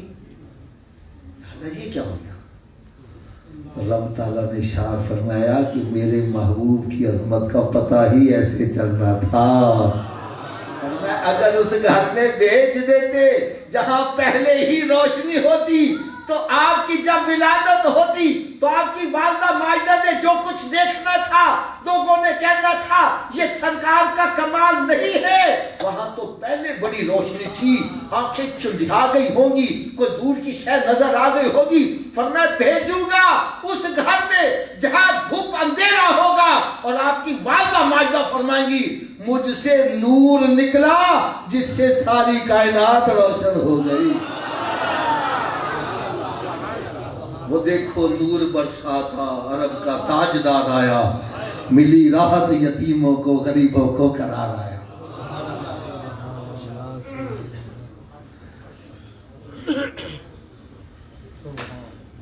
یہ کیا ہو گیا؟ رب تعالیٰ نے اشارہ فرمایا کہ میرے محبوب کی عظمت کا پتہ ہی ایسے چلنا تھا۔ اگر اس گھر میں بھیج دیتے جہاں پہلے ہی روشنی ہوتی تو آپ کی جب ولادت ہوتی تو آپ کی والدہ ماجدہ نے جو کچھ دیکھنا تھا، لوگوں نے کہنا تھا یہ سرکار کا کمال نہیں ہے، وہاں تو پہلے بڑی روشنی تھی، آنکھیں چندھا گئی ہوں گی، کوئی دور کی شے نظر آ گئی ہوگی۔ فرمایا بھیجوں گا اس گھر میں جہاں دھوپ اندھیرا ہوگا، اور آپ کی والدہ ماجدہ فرمائیں گی مجھ سے نور نکلا جس سے ساری کائنات روشن ہو گئی۔ وہ دیکھو نور برسا تھا، عرب کا تاجدار آیا، ملی راحت یتیموں کو، غریبوں کو قرار آیا۔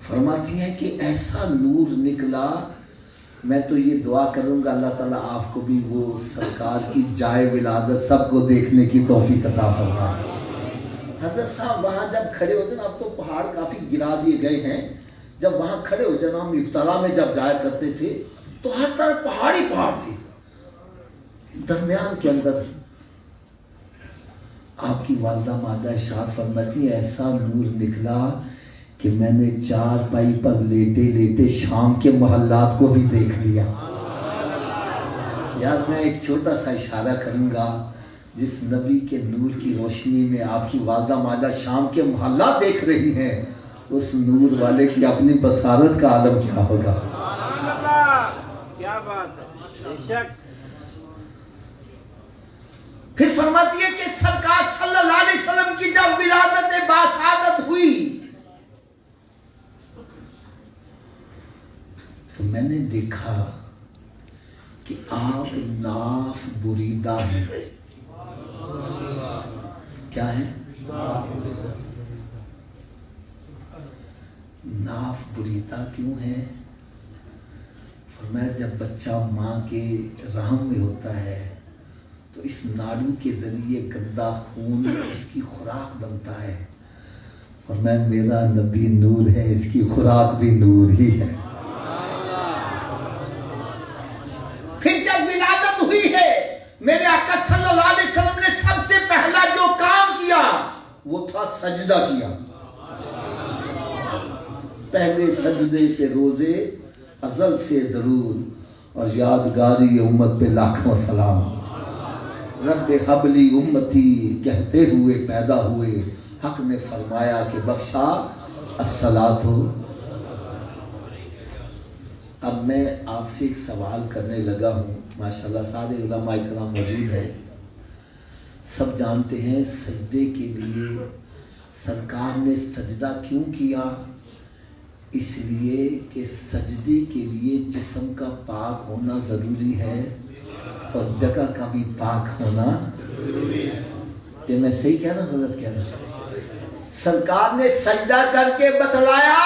فرماتی ہیں کہ ایسا نور نکلا، میں تو یہ دعا کروں گا اللہ تعالیٰ آپ کو بھی وہ سرکار کی جائے ولادت سب کو دیکھنے کی توفیق عطا فرمائے۔ حضرت صاحب وہاں جب کھڑے ہوتے نا، اب تو پہاڑ کافی گرا دیے گئے ہیں، جب وہاں کھڑے ہو جانا، ہم ابتلا میں جب جایا کرتے تھے تو ہر طرف پہاڑ ہی پہاڑ تھے، درمیان کے اندر آپ کی والدہ ماجدہ ارشاد فرماتی ہے ایسا نور نکلا کہ میں نے چار پائی پر لیٹے لیٹے شام کے محلات کو بھی دیکھ لیا۔ یار میں ایک چھوٹا سا اشارہ کروں گا، جس نبی کے نور کی روشنی میں آپ کی والدہ ماجدہ شام کے محلات دیکھ رہی ہیں، اس نور والے کی اپنی بصارت کا عالم کیا ہوگا؟ کیا بات ہے، بے شک۔ پھر فرماتی ہے کہ سرکار صلی اللہ علیہ وسلم کی جب ولادت باسعادت ہوئی تو میں نے دیکھا کہ آپ ناف بریدہ ہیں۔ کیا ہے؟ ناف بریدہ کیوں ہے؟ فرمایا جب بچہ ماں کے رحم میں ہوتا ہے تو اس ناڑو کے ذریعے گندا خون اس کی خوراک بنتا ہے، اور میرا نبی نور ہے، اس کی خوراک بھی نور ہی ہے۔ پھر جب ولادت ہوئی ہے، میرے آقا صلی اللہ علیہ وسلم نے سب سے پہلا جو کام کیا وہ تھا سجدہ کیا۔ پہلے سجدے پہ روزے، ازل سے درود، اور یادگاری امت پہ لاکھوں سلام۔ رب حبلی امتی کہتے ہوئے پیدا ہوئے، حق نے فرمایا کہ بخشا الصلاۃ۔ اب میں آپ سے ایک سوال کرنے لگا ہوں، ماشاءاللہ سارے علماء کرام موجود ہیں، سب جانتے ہیں سجدے کے لیے سرکار نے سجدہ کیوں کیا؟ اس لیے کہ سجدے کے لیے جسم کا پاک ہونا ضروری ہے اور جگہ کا بھی پاک ہونا ضروری ہے۔ یہ میں صحیح کہہ رہا ہوں غلط کہہ رہا ہوں؟ سرکار نے سجدہ کر کے بتلایا،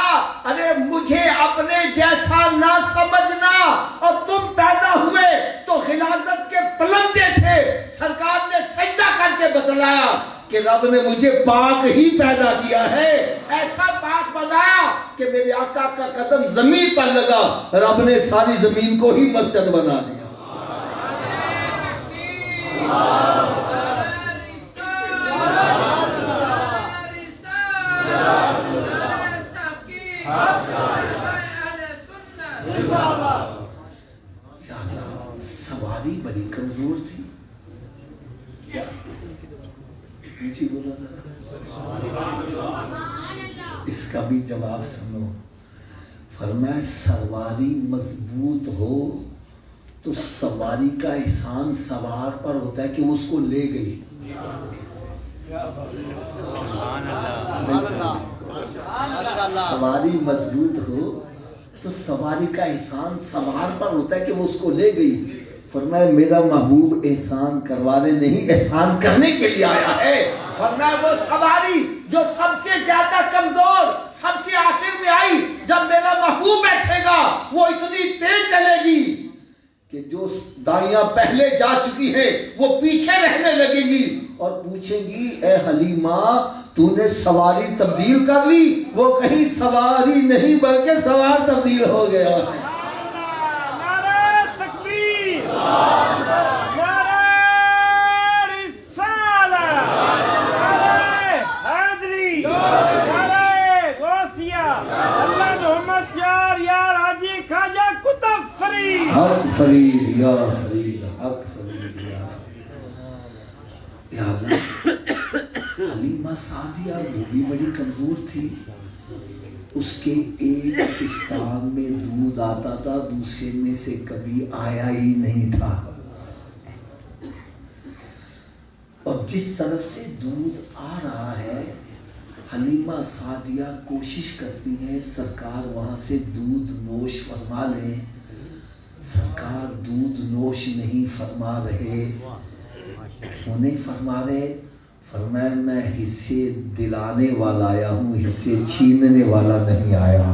ارے مجھے اپنے جیسا نہ سمجھنا، اور تم پیدا ہوئے تو غلاظت کے پلندے تھے، سرکار نے سجدہ کر کے بتلایا کہ رب نے مجھے پاک ہی پیدا کیا ہے، ایسا پاک بنایا کہ میرے آقا کا قدم زمین پر لگا، رب نے ساری زمین کو ہی مسجد بنا دیا۔ سواری بڑی کمزور تھی، جی بولا ذرا، اس کا بھی جواب سنو۔ فرمایا سواری مضبوط ہو تو سواری کا احسان سوار پر ہوتا ہے کہ وہ اس کو لے گئی۔ سواری مضبوط ہو تو سواری کا احسان سوار پر ہوتا ہے کہ وہ اس کو لے گئی۔ فرمایا میرا محبوب احسان کروانے نہیں، احسان کرنے کے لیے آیا ہے۔ فرمایا وہ سواری جو سب سے زیادہ کمزور، سب سے آخر میں آئی، جب میرا محبوب بیٹھے گا وہ اتنی تیز چلے گی کہ جو دائیاں پہلے جا چکی ہیں وہ پیچھے رہنے لگیں گی اور پوچھیں گی اے حلیمہ تو نے سواری تبدیل کر لی؟ وہ کہیں سواری نہیں بلکہ سوار تبدیل ہو گیا ہے۔ نعرہ تکبیر، نعرہ رسالت، نعرہ حیدری، نعرہ غوثیہ، اللہ محمد چار یار حاجی خواجہ کتب فرید، حق فرید یا فرید، حق فرید یا اللہ۔ حلیمہ سعدیہ وہ بھی بڑی کمزور تھی، اس کے ایک استان میں دودھ آتا تھا، دوسرے میں سے کبھی آیا ہی نہیں تھا، اور جس طرف سے دودھ آ رہا ہے حلیمہ سعدیہ کوشش کرتی ہیں سرکار وہاں سے دودھ نوش فرما لیں، سرکار دودھ نوش نہیں فرما رہے، وہ نہیں فرما رہے۔ فرمایا میں حصے دلانے والا آیا ہوں، حصے چھیننے والا نہیں آیا،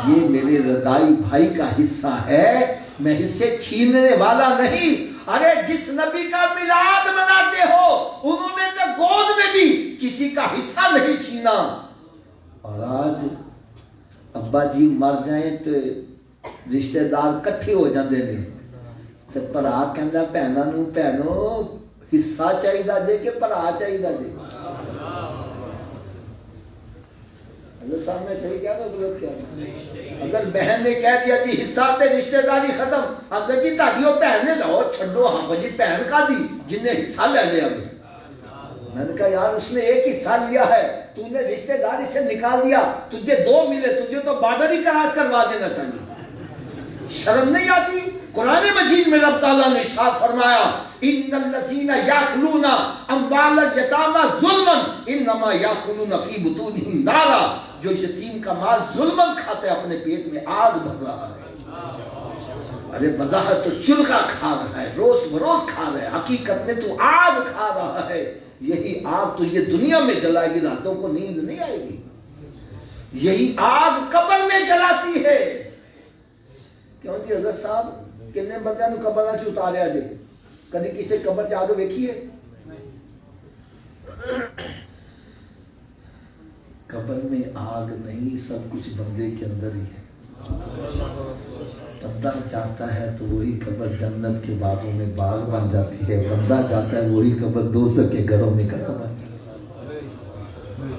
یہ میرے رضائی بھائی کا حصہ ہے، میں حصے چھیننے والا نہیں۔ ارے جس نبی کا میلاد مناتے ہو انہوں نے تو گود میں بھی کسی کا حصہ نہیں چھینا، اور آج ابا جی مر جائیں تو رشتہ دار کٹھے ہو جاندے نے، تے بھرا کہندا بہناں نوں بہنو حصہ چاہیے جے کہ بھرا چاہیے جے؟ حضرت صاحب میں صحیح کہہ رہا ہوں غلط کہہ رہا ہوں؟ اگر بہن نے کہہ دیا جی حصہ تے رشتہ داری ختم، حضرت جی تاکہ وہ بہن نے لاؤ چھڈو، ہاں جی بہن کا دی جن نے حصہ لے لیا۔ میں نے کہا یار اس نے ایک حصہ لیا ہے، تو نے رشتہ داری سے نکال دیا، تجھے دو ملے، تجھے تو بارڈر ہی کراس کروا دینا چاہیے، شرم نہیں آتی؟ قرآن مجید میں رب تعالیٰ نے ارشاد فرمایا ان الذین یاکلون اموال الیتامی ظلما انما یاکلون فی بطونہم نارا، جو یتیم کا مال ظلمن کھاتے اپنے پیٹ میں آگ بھر رہا ہے۔ ارے بظاہر تو چلکا کھا رہا ہے، روز بروز کھا رہا ہے، حقیقت میں تو آگ کھا رہا ہے۔ یہی آگ تو یہ دنیا میں جلائے گی، راتوں کو نیند نہیں آئے گی، یہی آگ قبر میں جلاتی ہے۔ کیوں جی حضرت صاحب کنے بندے نو قبر چ اتاریا جے؟ کدی کسی قبر چ آگ ویکھیے؟ قبر میں آگ نہیں، سب کچھ بندے کے اندر ہی ہے۔ بندہ چاہتا ہے تو وہی قبر جنت کے باغوں میں باغ بن جاتی ہے، بندہ چاہتا ہے وہی قبر دوزخ کے گھروں میں گڑھا بن جاتی ہے۔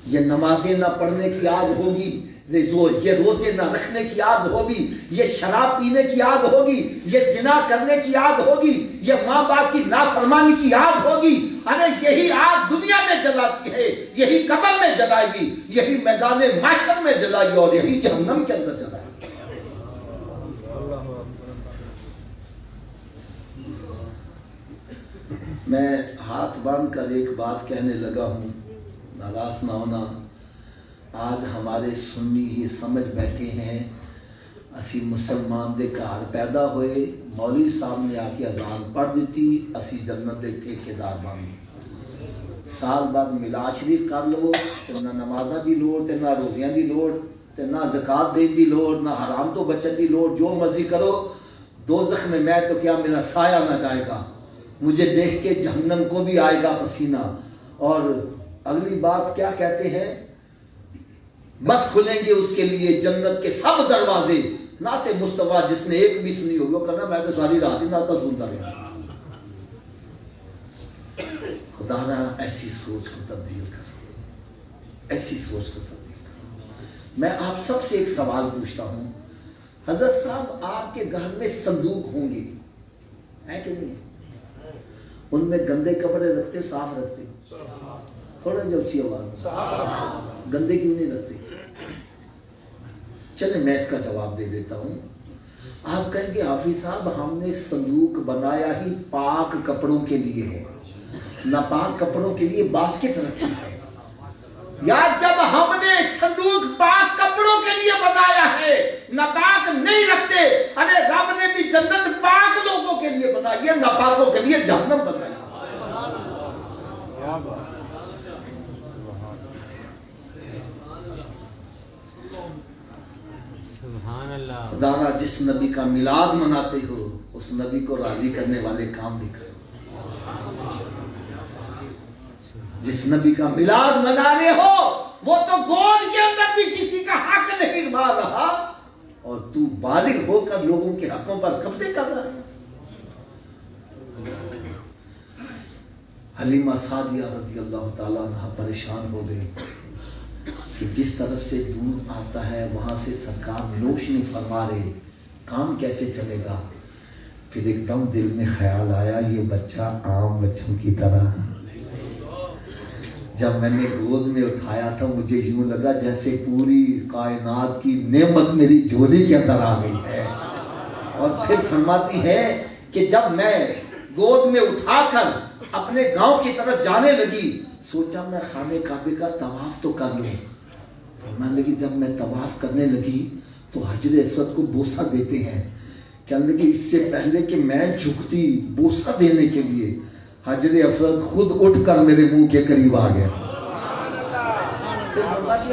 یہ نمازیں نہ پڑھنے کی آگ ہوگی، یہ روزے نہ رکھنے کی آگ ہوگی، یہ شراب پینے کی آگ ہوگی، یہ زنا کرنے کی آگ ہوگی، یہ ماں باپ کی نافرمانی کی آگ ہوگی، ارے یہی آگ دنیا میں جلاتی ہے، یہی قبر میں جلائے گی، یہی میدان محشر میں جلائے گی، اور یہی جہنم کے اندر جلائے گی۔ میں ہاتھ باندھ کر ایک بات کہنے لگا ہوں، ناراض نہ ہونا۔ آج ہمارے سنی یہ سمجھ بیٹھے ہیں اسی مسلمان دے گھر پیدا ہوئے، مولوی صاحب نے آ کے اذان پڑھ دیتی، اسی جنت دے ٹھیکیدار بن گئے۔ سال بعد میلاد شریف کر لو تے نہ نمازاں دی لوڑ تے نہ روزیاں دی لوڑ تے نہ زکات دین دی لوڑ، نہ حرام تو بچن دی لوڑ، جو مرضی کرو، دوزخ میں میں تو کیا میرا سایہ نہ جائے گا، مجھے دیکھ کے جہنم کو بھی آئے گا پسینہ۔ اور اگلی بات کیا کہتے ہیں، بس کھلیں گے اس کے لیے جنت کے سب دروازے۔ نعت مصطفیٰ جس نے ایک بھی سنی ہوگی وہ کہنا میں تو ساری رات ہی نعتیں سنتا رہا۔ خدا را ایسی سوچ کو تبدیل کرو، ایسی سوچ کو تبدیل کرو۔ میں آپ سب سے ایک سوال پوچھتا ہوں، حضرت صاحب آپ کے گھر میں صندوق ہوں گے، ہے کہ نہیں؟ ان میں گندے کپڑے رکھتے صاف رکھتے؟ تھوڑا جو اچھی آواز، گندے کیوں نہیں رکھتے؟ چلے میں اس کا جواب دے دیتا ہوں۔ آپ کہیں گے حافظ صاحب ہم نے صندوق بنایا ہی پاک کپڑوں کے لیے ہے، ناپاک کپڑوں کے لیے باسکٹ رکھی ہے۔ یا جب ہم نے صندوق پاک کپڑوں کے لیے بنایا ہے، ناپاک نہیں رکھتے، ارے رب نے بھی جنت پاک لوگوں کے لیے بنائی ہے، ناپاکوں کے لیے جہنم بنائی ہے۔ دانا جس نبی کا میلاد مناتے ہو اس نبی کو راضی کرنے والے کام بھی کرو۔ جس نبی کا میلاد منا رہے ہو وہ تو گود کے اندر بھی کسی کا حق نہیں مار رہا، اور تو بالغ ہو کر لوگوں کے حقوں پر قبضے کر رہا ہے۔ حلیمہ سعدیہ رضی اللہ تعالیٰ عنہ پریشان ہو گئی کہ جس طرف سے دودھ آتا ہے وہاں سے سرکار نوش نہیں فرما رہے، کام کیسے چلے گا؟ پھر ایک دم دل میں خیال آیا یہ بچہ عام بچوں کی طرح، جب میں نے گود میں اٹھایا تھا مجھے یوں لگا جیسے پوری کائنات کی نعمت میری جھولی کے اندر آ گئی ہے۔ اور پھر فرماتی ہے کہ جب میں گود میں اٹھا کر اپنے گاؤں کی طرف جانے لگی سوچا میں خانے کعبے کا طواف تو کر لوں۔ فرمانے لگی جب میں طواف کرنے لگی تو حجر اسود کو بوسہ دیتے ہیں، کہنے لگی اس سے پہلے کہ میں جھکتی بوسہ دینے کے لیے حجر اسود خود اٹھ کر میرے منہ کے قریب آ گیا۔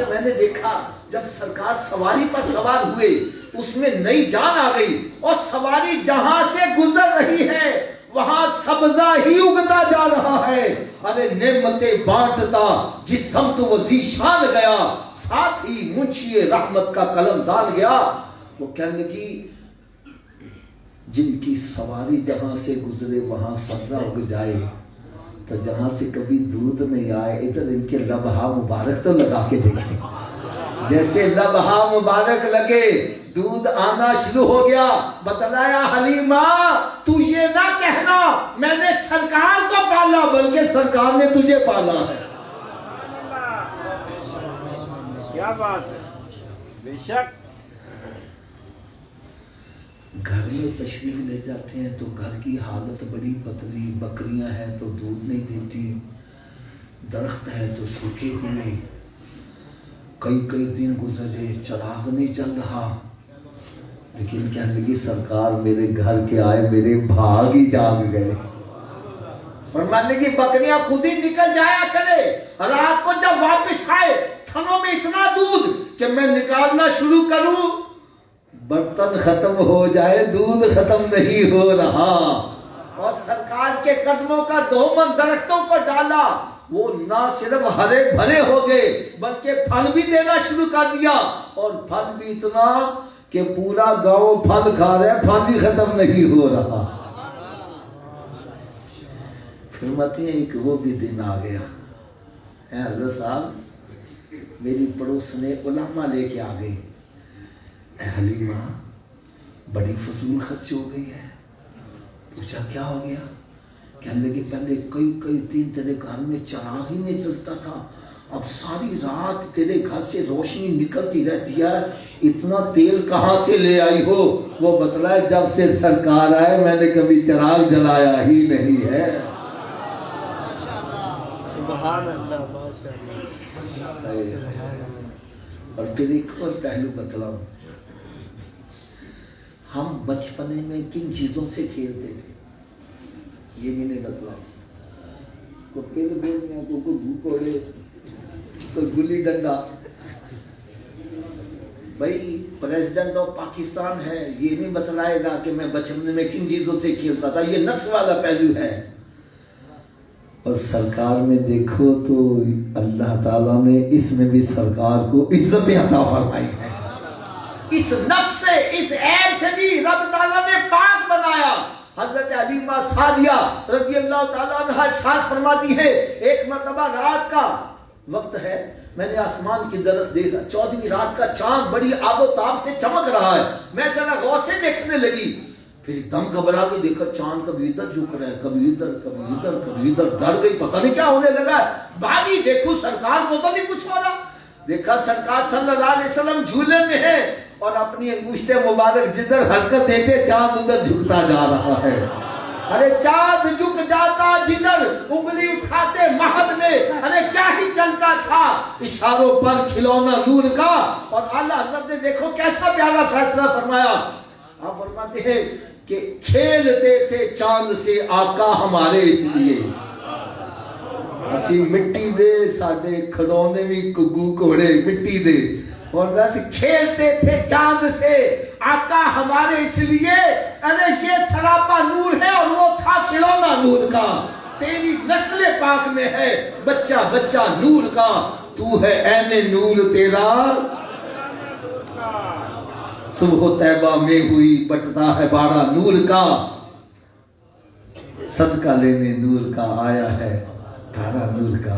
میں نے دیکھا جب سرکار سواری پر سوار ہوئے اس میں نئی جان آ گئی، اور سواری جہاں سے گزر رہی ہے وہاں سبزہ ہی اگتا جا رہا ہے۔ ارے نعمتیں بانٹتا جس سمت وہ ذیشان گیا، ساتھ ہی منشی رحمت کا قلم ڈال گیا۔ وہ کہنے لگی جن کی سواری جہاں سے گزرے وہاں سبزہ اگ جائے، تو جہاں سے کبھی دودھ نہیں آئے ادھر ان کے لبہا مبارک تو لگا کے دیکھیں، جیسے لبہا مبارک لگے دودھ آنا شروع ہو گیا۔ بتلایا حلیمہ تو یہ نہ کہنا میں نے سرکار کو پالا بلکہ سرکار نے تجھے پالا ہے۔ کیا بات ہے، بے شک۔ گھر میں تشریف لے جاتے ہیں تو گھر کی حالت بڑی پتلی، بکریاں ہیں تو دودھ نہیں دیتی، درخت ہے تو سوکھے ہوئے، کئی دن گزرے چراغ نہیں چل رہا، لیکن کہنے لگی سرکار میرے گھر کے آئے میرے بھاگ ہی جاگ گئے۔ فرمانے کی بکریاں خود ہی نکل جایا کرے، رات کو جب واپس آئے تھنوں میں اتنا دودھ کہ میں نکالنا شروع کروں برتن ختم ہو جائے دودھ ختم نہیں ہو رہا۔ اور سرکار کے قدموں کا دامن درختوں کو ڈالا، وہ نہ صرف ہرے بھرے ہو گئے بلکہ پھل بھی دینا شروع کر دیا، اور پھل بھی اتنا کہ پورا گاؤں پھل کھا رہا ہے، پھل بھی ختم نہیں ہو رہا۔ پھر متی ایک وہ بھی دن آ گیا، اے حضرت صاحب میری پڑوس نے علماء لے کے آ گئی، اے حلیمہ بڑی فضول خرچ ہو گئی ہے، پوچھا کیا ہو گیا؟ کہنے لگے پہلے کئی دن تیرے گھر میں چراغ ہی نہیں چلتا تھا، اب ساری رات تیرے گھر سے روشنی نکلتی رہتی ہے، اتنا تیل کہاں سے لے آئی ہو؟ وہ بتلائے جب سے سرکار آئے میں نے کبھی چراغ جلایا ہی نہیں ہے۔ سبحان اللہ، ماشاء اور پھر ایک اور پہلو بتلاؤں، ہم بچپنے میں کن چیزوں سے کھیلتے تھے یہ بھی نہیں بتلاؤں۔ کوئی پل گولیاں، کوئی گھوکوڑے، کوئی گلی ڈنڈا۔ بھائی پریزیڈنٹ آف پاکستان ہے، یہ نہیں بتلائے گا کہ میں بچپنے میں کن چیزوں سے کھیلتا تھا، یہ نفس والا پہلو ہے۔ اور سرکار میں دیکھو تو اللہ تعالیٰ نے اس میں بھی سرکار کو عزت عطا فرمائی ہے، اس نفس سے، اس عیب سے بھی رب تعالیٰ نے پاک بنایا۔ حضرت حلیمہ سعدیہ رضی اللہ تعالیٰ عنہا ارشاد فرماتی ہے، ایک مرتبہ رات کا وقت ہے، میں نے آسمان کی طرف دیکھا، 14ویں رات کا چاند بڑی آب و تاب سے چمک رہا ہے، میں ذرا غور سے دیکھنے لگی، پھر ایک دم گھبرا کے دیکھا چاند کبھی ادھر جھک رہا ہے، کبھی ادھر، کبھی ادھر، کبھی ادھر، ڈر گئی، پتہ نہیں کیا ہونے لگا ہے۔ بھاگی دیکھوں سرکار کو تو نہیں کچھ ہو رہا، دیکھا سرکار صلی اللہ علیہ وسلم جھولے میں ہے اور اپنی انگشت مبارک جدھر حرکت دیتے چاند ادھر جھکتا جا رہا ہے۔ ارے چاند جھک جاتا جدھر انگلی اٹھاتے مہد میں، ارے کیا ہی چلتا تھا، اشاروں پر کھلونا نور کا۔ اور اعلیٰ حضرت نے دیکھو کیسا پیارا فیصلہ فرمایا، آپ فرماتے ہیں کہ کھیلتے تھے چاند سے آقا ہمارے اس لیے، اسی مٹی دے ساڈے کھڑونے بھی گگو گھوڑے مٹی دے، اور کھیلتے تھے چاند سے آقا ہمارے اس لیے، ارے یہ سراپا نور ہے اور وہ تھا کھلونا نور کا، تیری نسل پاک میں ہے بچہ بچہ نور کا، تو ہے عین نور تیرا، صبح طیبہ میں ہوئی بٹتا ہے باڑا نور کا، صدقہ لینے نور کا آیا ہے تارا نور کا۔